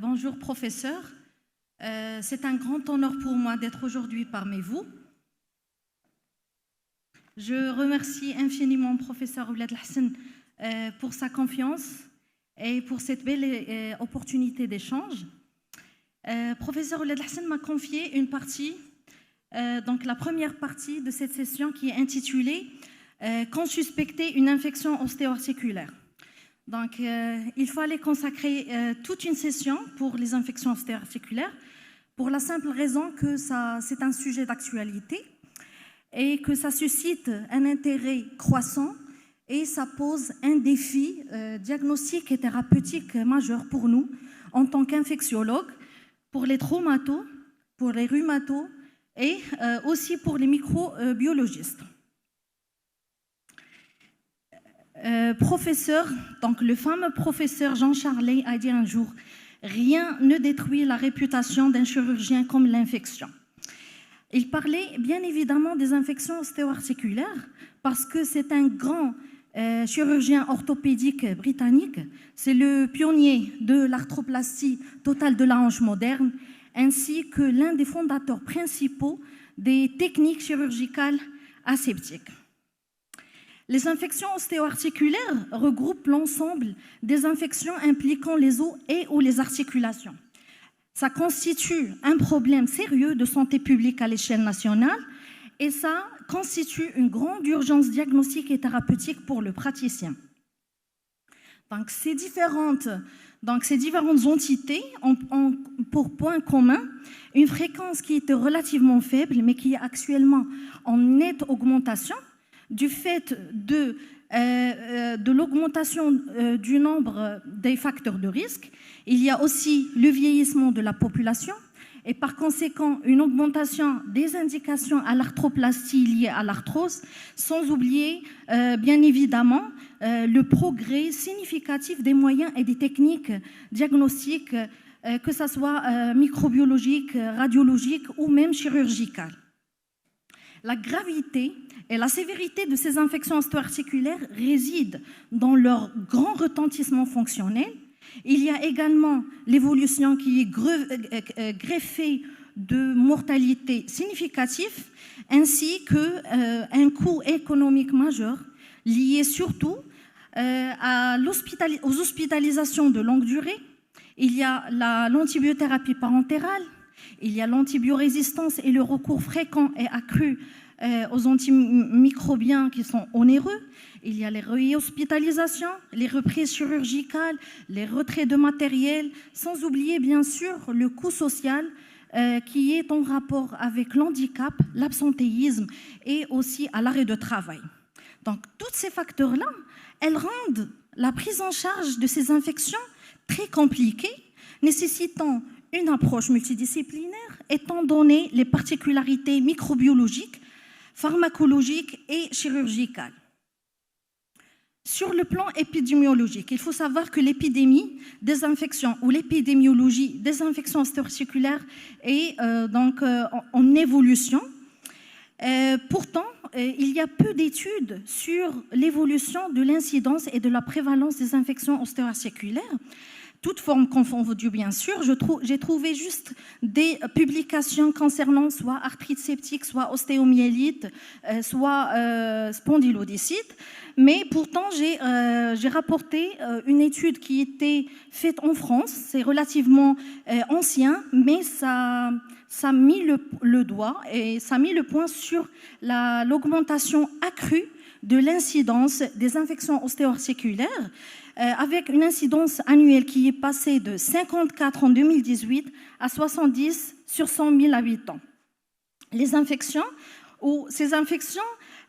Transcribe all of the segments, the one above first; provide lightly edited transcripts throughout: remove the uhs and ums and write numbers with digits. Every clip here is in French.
Bonjour professeur, c'est un grand honneur pour moi d'être aujourd'hui parmi vous. Je remercie infiniment le professeur Ouled Hassan pour sa confiance et pour cette belle opportunité d'échange. Professeur Ouled Hassan m'a confié une partie, donc la première partie de cette session qui est intitulée « Quand suspecter une infection ostéo-articulaire ». Donc, il fallait consacrer toute une session pour les infections ostéo-articulaires pour la simple raison que c'est un sujet d'actualité et que ça suscite un intérêt croissant et ça pose un défi diagnostique et thérapeutique majeur pour nous en tant qu'infectiologues, pour les traumatos, pour les rhumatos et aussi pour les microbiologistes. Professeur, donc le fameux professeur Jean Charlet a dit un jour « Rien ne détruit la réputation d'un chirurgien comme l'infection ». Il parlait bien évidemment des infections ostéo-articulaires parce que c'est un grand chirurgien orthopédique britannique, c'est le pionnier de l'arthroplastie totale de la hanche moderne, ainsi que l'un des fondateurs principaux des techniques chirurgicales aseptiques. Les infections ostéo-articulaires regroupent l'ensemble des infections impliquant les os et ou les articulations. Ça constitue un problème sérieux de santé publique à l'échelle nationale et ça constitue une grande urgence diagnostique et thérapeutique pour le praticien. Donc, ces différentes entités ont pour point commun une fréquence qui était relativement faible mais qui est actuellement en nette augmentation du fait de l'augmentation du nombre des facteurs de risque. Il y a aussi le vieillissement de la population et par conséquent une augmentation des indications à l'arthroplastie liées à l'arthrose, sans oublier bien évidemment le progrès significatif des moyens et des techniques diagnostiques, que ce soit microbiologiques, radiologiques ou même chirurgicales. La gravité et la sévérité de ces infections ostéo-articulaires résident dans leur grand retentissement fonctionnel. Il y a également l'évolution qui est greffée de mortalité significative, ainsi qu'un coût économique majeur lié surtout aux hospitalisations de longue durée. Il y a l'antibiothérapie parentérale, il y a l'antibiorésistance et le recours fréquent et accru aux antimicrobiens qui sont onéreux. Il y a les réhospitalisations, les reprises chirurgicales, les retraits de matériel, sans oublier bien sûr le coût social qui est en rapport avec l'handicap, l'absentéisme et aussi à l'arrêt de travail. Donc tous ces facteurs-là, elles rendent la prise en charge de ces infections très compliquée, nécessitant une approche multidisciplinaire étant donné les particularités microbiologiques, pharmacologiques et chirurgicales. Sur le plan épidémiologique, il faut savoir que l'épidémie des infections ou l'épidémiologie des infections ostéo-articulaires est en évolution. Pourtant, il y a peu d'études sur l'évolution de l'incidence et de la prévalence des infections ostéo-articulaires. Toutes formes confondues, bien sûr. J'ai trouvé juste des publications concernant soit arthrite septique, soit ostéomyélite, soit spondylodicite. Mais pourtant, j'ai rapporté une étude qui était faite en France. C'est relativement ancien, mais ça a mis le doigt et ça a mis le point sur l'augmentation accrue de l'incidence des infections ostéo-articulaires, avec une incidence annuelle qui est passée de 54 en 2018 à 70 sur 100 000 habitants. Ces infections,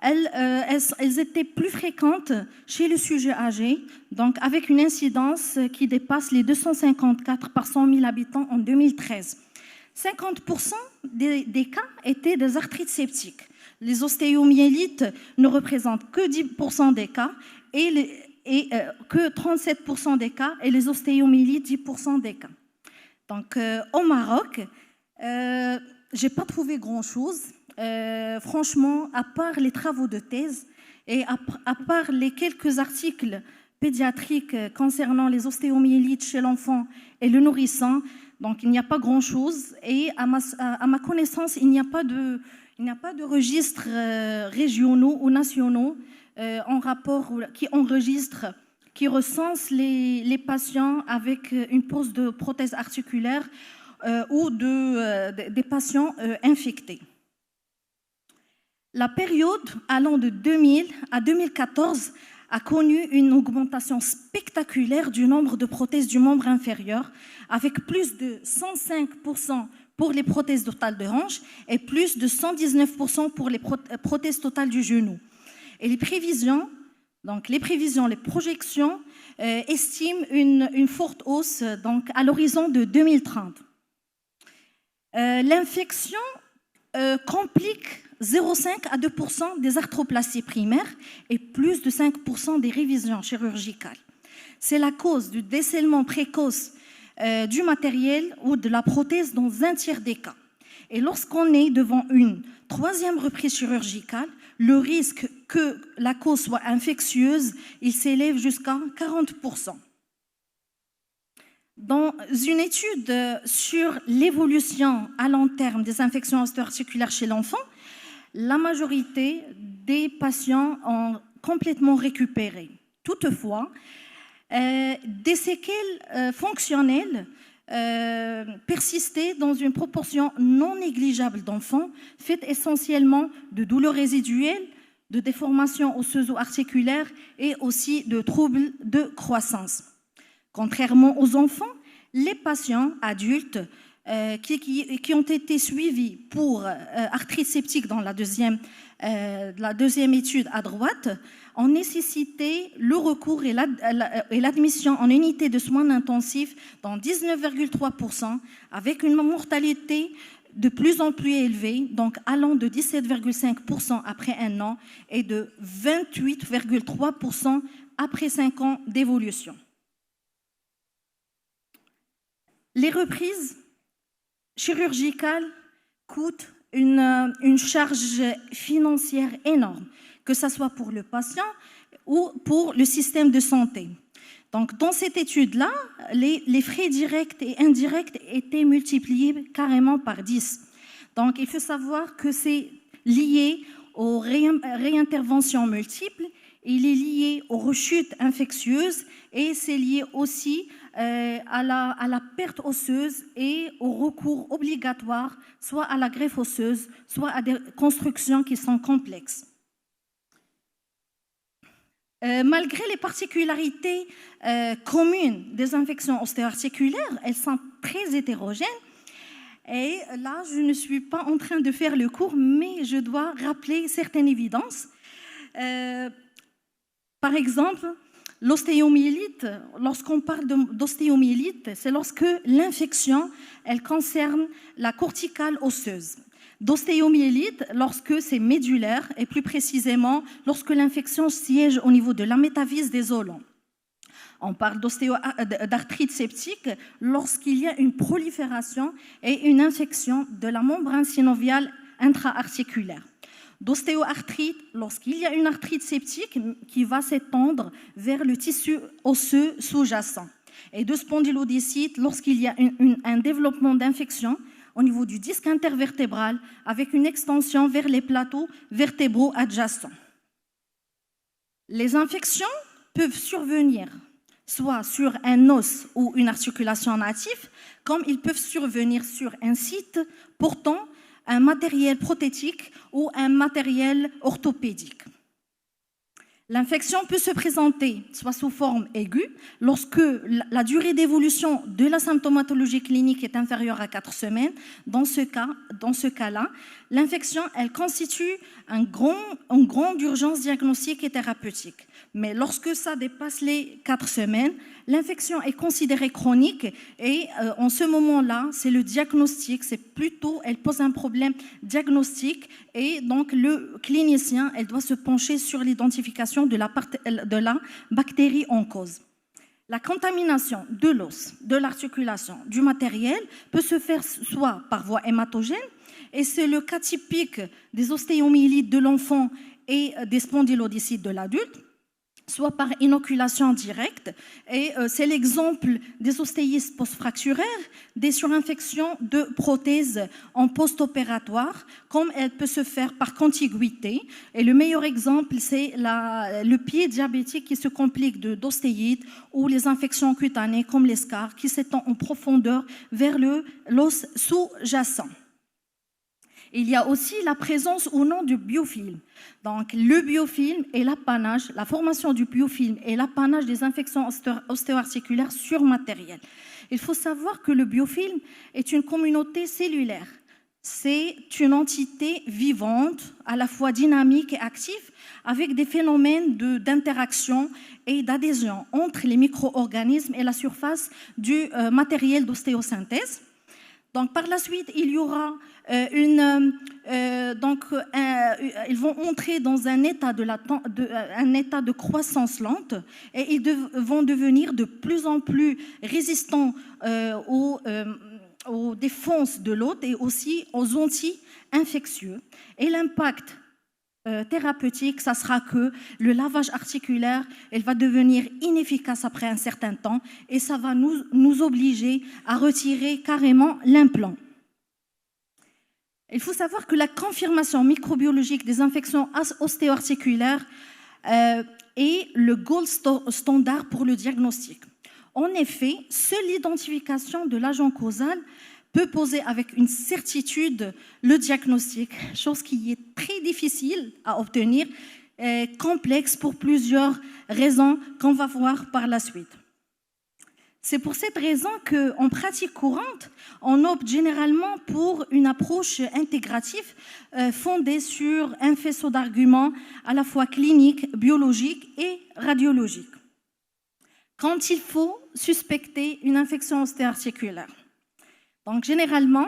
elles étaient plus fréquentes chez le sujet âgé, donc avec une incidence qui dépasse les 254 par 100 000 habitants en 2013. 50% des cas étaient des arthrites septiques. Les ostéomyélites ne représentent que 10% des cas et que 37% des cas, et les ostéomyélites, 10% des cas. Donc, au Maroc, je n'ai pas trouvé grand-chose, franchement, à part les travaux de thèse et à part les quelques articles pédiatrique concernant les ostéomyélites chez l'enfant et le nourrisson. Donc, il n'y a pas grand-chose. Et à ma connaissance, il n'y a pas de registres régionaux ou nationaux en rapport qui enregistrent, qui recensent les patients avec une pose de prothèse articulaire ou des patients infectés. La période allant de 2000 à 2014 a connu une augmentation spectaculaire du nombre de prothèses du membre inférieur, avec plus de 105% pour les prothèses totales de hanche et plus de 119% pour les prothèses totales du genou. Et les projections estiment une forte hausse donc, à l'horizon de 2030. L'infection complique 0,5 à 2% des arthroplasties primaires et plus de 5% des révisions chirurgicales. C'est la cause du décèlement précoce du matériel ou de la prothèse dans un tiers des cas. Et lorsqu'on est devant une troisième reprise chirurgicale, le risque que la cause soit infectieuse, il s'élève jusqu'à 40%. Dans une étude sur l'évolution à long terme des infections ostéo-articulaires chez l'enfant, la majorité des patients ont complètement récupéré. Toutefois, des séquelles fonctionnelles persistaient dans une proportion non négligeable d'enfants, faite essentiellement de douleurs résiduelles, de déformations osseuses-articulaires et aussi de troubles de croissance. Contrairement aux enfants, les patients adultes qui ont été suivis pour arthrite septique dans la deuxième étude à droite ont nécessité le recours et l'admission en unité de soins intensifs dans 19,3%, avec une mortalité de plus en plus élevée, donc allant de 17,5% après un an et de 28,3% après 5 ans d'évolution. Les reprises chirurgicales coûtent une charge financière énorme, que ce soit pour le patient ou pour le système de santé. Donc, dans cette étude-là, les frais directs et indirects étaient multipliés carrément par 10. Donc, il faut savoir que c'est lié aux réinterventions multiples, il est lié aux rechutes infectieuses et c'est lié aussi à la perte osseuse et au recours obligatoire, soit à la greffe osseuse, soit à des constructions qui sont complexes. Malgré les particularités communes des infections ostéo-articulaires, elles sont très hétérogènes. Et là, je ne suis pas en train de faire le cours, mais je dois rappeler certaines évidences. Par exemple, l'ostéomyélite, lorsqu'on parle d'ostéomyélite, c'est lorsque l'infection, elle concerne la corticale osseuse. D'ostéomyélite, lorsque c'est médulaire, et plus précisément, lorsque l'infection siège au niveau de la métavyse des os longs. On parle d'arthrite septique lorsqu'il y a une prolifération et une infection de la membrane synoviale intra-articulaire. D'ostéoarthrite lorsqu'il y a une arthrite septique qui va s'étendre vers le tissu osseux sous-jacent. Et de spondylodécite lorsqu'il y a un développement d'infection au niveau du disque intervertébral avec une extension vers les plateaux vertébraux adjacents. Les infections peuvent survenir soit sur un os ou une articulation native, comme ils peuvent survenir sur un site portant un matériel prothétique ou un matériel orthopédique. L'infection peut se présenter soit sous forme aiguë, lorsque la durée d'évolution de la symptomatologie clinique est inférieure à 4 semaines. Dans ce cas-là, l'infection, elle constitue une grande urgence diagnostique et thérapeutique. Mais lorsque ça dépasse les 4 semaines, l'infection est considérée chronique et en ce moment-là, c'est le diagnostic, elle pose un problème diagnostique et donc le clinicien, elle doit se pencher sur l'identification de la bactérie en cause. La contamination de l'os, de l'articulation, du matériel peut se faire soit par voie hématogène, et c'est le cas typique des ostéomyélites de l'enfant et des spondylodécites de l'adulte, soit par inoculation directe. Et c'est l'exemple des ostéistes post-fracturaires, des surinfections de prothèses en post-opératoire, comme elle peut se faire par contiguïté. Et le meilleur exemple, c'est le pied diabétique qui se complique d'ostéite, ou les infections cutanées comme les scars qui s'étendent en profondeur vers l'os sous-jacent. Il y a aussi la présence ou non du biofilm. Donc, le biofilm est l'apanage, la formation du biofilm est l'apanage des infections ostéo-articulaires surmatérielles. Il faut savoir que le biofilm est une communauté cellulaire. C'est une entité vivante, à la fois dynamique et active, avec des phénomènes d'interaction et d'adhésion entre les micro-organismes et la surface du matériel d'ostéosynthèse. Donc, par la suite, il y aura ils vont entrer dans un état de croissance lente et ils vont devenir de plus en plus résistants aux défenses de l'hôte et aussi aux anti-infectieux. Et l'impact thérapeutique, ça sera que le lavage articulaire, elle va devenir inefficace après un certain temps et ça va nous obliger à retirer carrément l'implant. Il faut savoir que la confirmation microbiologique des infections ostéo-articulaires est le gold standard pour le diagnostic. En effet, seule l'identification de l'agent causal peut poser avec une certitude le diagnostic, chose qui est très difficile à obtenir, complexe pour plusieurs raisons qu'on va voir par la suite. C'est pour cette raison qu'en pratique courante, on opte généralement pour une approche intégrative fondée sur un faisceau d'arguments à la fois cliniques, biologiques et radiologiques. Quand il faut suspecter une infection ostéo-articulaire, donc généralement,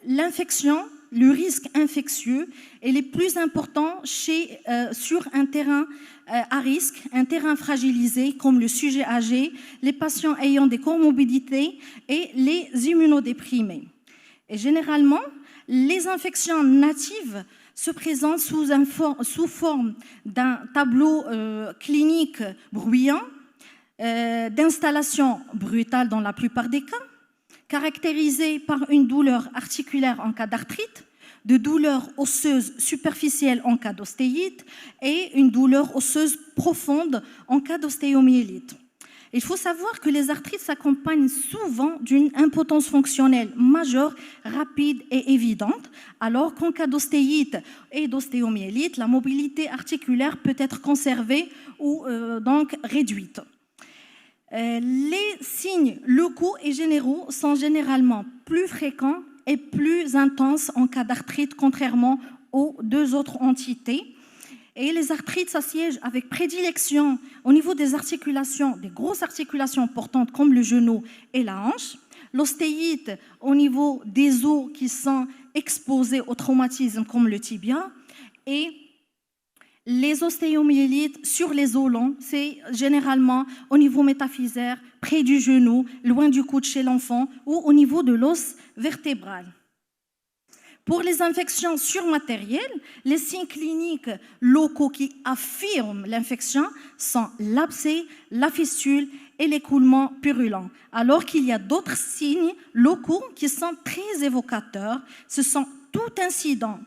l'infection, le risque infectieux est le plus important sur un terrain à risque, un terrain fragilisé comme le sujet âgé, les patients ayant des comorbidités et les immunodéprimés. Et généralement, les infections natives se présentent sous forme d'un tableau clinique bruyant, d'installation brutale dans la plupart des cas, caractérisée par une douleur articulaire en cas d'arthrite, de douleurs osseuses superficielles en cas d'ostéite et une douleur osseuse profonde en cas d'ostéomyélite. Il faut savoir que les arthrites s'accompagnent souvent d'une impotence fonctionnelle majeure, rapide et évidente, alors qu'en cas d'ostéite et d'ostéomyélite, la mobilité articulaire peut être conservée ou donc réduite. Les signes locaux et généraux sont généralement plus fréquents et plus intenses en cas d'arthrite, contrairement aux deux autres entités. Et les arthrites s'assiègent avec prédilection au niveau des articulations, des grosses articulations portantes comme le genou et la hanche. L'ostéite au niveau des os qui sont exposés au traumatisme comme le tibia. Et les ostéomyélites sur les os longs, c'est généralement au niveau métaphysaire, près du genou, loin du coude chez l'enfant ou au niveau de l'os vertébral. Pour les infections surmatérielles, les signes cliniques locaux qui affirment l'infection sont l'abcès, la fistule et l'écoulement purulent. Alors qu'il y a d'autres signes locaux qui sont très évocateurs. Ce sont tout incident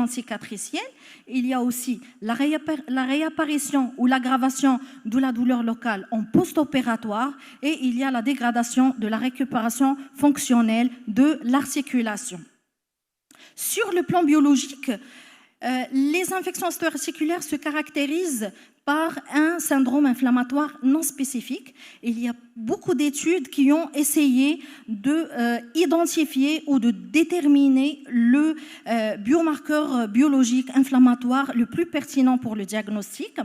cicatriciel. Il y a aussi la réapparition ou l'aggravation de la douleur locale en post-opératoire et il y a la dégradation de la récupération fonctionnelle de l'articulation. Sur le plan biologique, les infections ostéo-articulaires se caractérisent par un syndrome inflammatoire non spécifique. Il y a beaucoup d'études qui ont essayé d'identifier ou de déterminer le biomarqueur biologique inflammatoire le plus pertinent pour le diagnostic.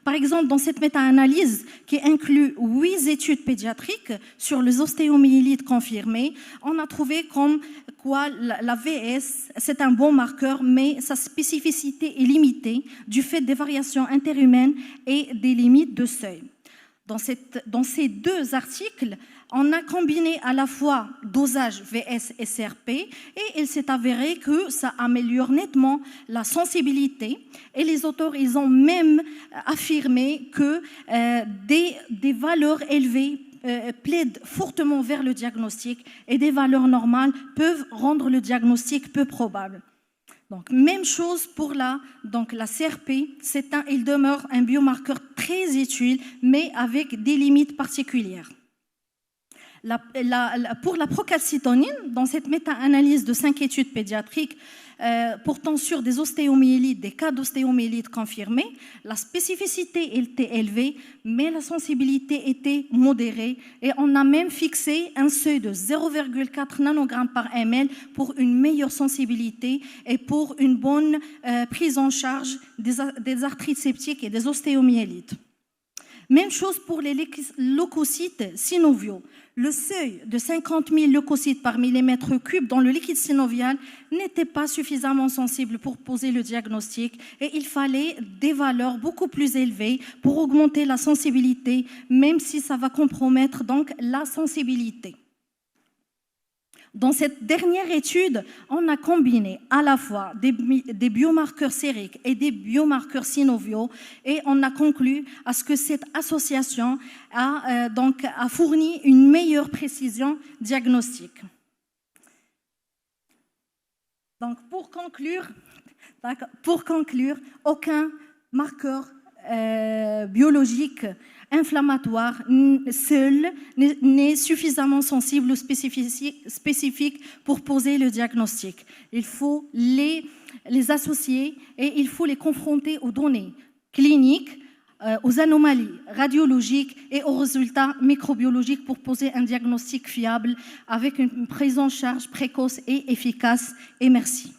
Par exemple, dans cette méta-analyse qui inclut 8 études pédiatriques sur les ostéomyélites confirmées, on a trouvé comme quoi la VS, c'est un bon marqueur, mais sa spécificité est limitée du fait des variations interhumaines et des limites de seuil. Dans ces deux articles, on a combiné à la fois dosage VS et CRP et il s'est avéré que ça améliore nettement la sensibilité et les auteurs ils ont même affirmé que des valeurs élevées plaident fortement vers le diagnostic et des valeurs normales peuvent rendre le diagnostic peu probable. Donc, même chose pour la CRP, il demeure un biomarqueur très utile, mais avec des limites particulières. Pour la procalcitonine, dans cette méta-analyse de 5 études pédiatriques, portant sur des ostéomyélites, des cas d'ostéomyélite confirmés, la spécificité était élevée, mais la sensibilité était modérée et on a même fixé un seuil de 0,4 nanogrammes par ml pour une meilleure sensibilité et pour une bonne prise en charge des arthrites septiques et des ostéomyélites. Même chose pour les leucocytes synoviaux. Le seuil de 50 000 leucocytes par millimètre cube dans le liquide synovial n'était pas suffisamment sensible pour poser le diagnostic et il fallait des valeurs beaucoup plus élevées pour augmenter la sensibilité, même si ça va compromettre donc la sensibilité. Dans cette dernière étude, on a combiné à la fois des biomarqueurs sériques et des biomarqueurs synoviaux et on a conclu à ce que cette association a fourni une meilleure précision diagnostique. Donc, pour conclure, aucun marqueur biologique inflammatoire seul n'est suffisamment sensible ou spécifique pour poser le diagnostic. Il faut les associer et il faut les confronter aux données cliniques, aux anomalies radiologiques et aux résultats microbiologiques pour poser un diagnostic fiable avec une prise en charge précoce et efficace. Et merci.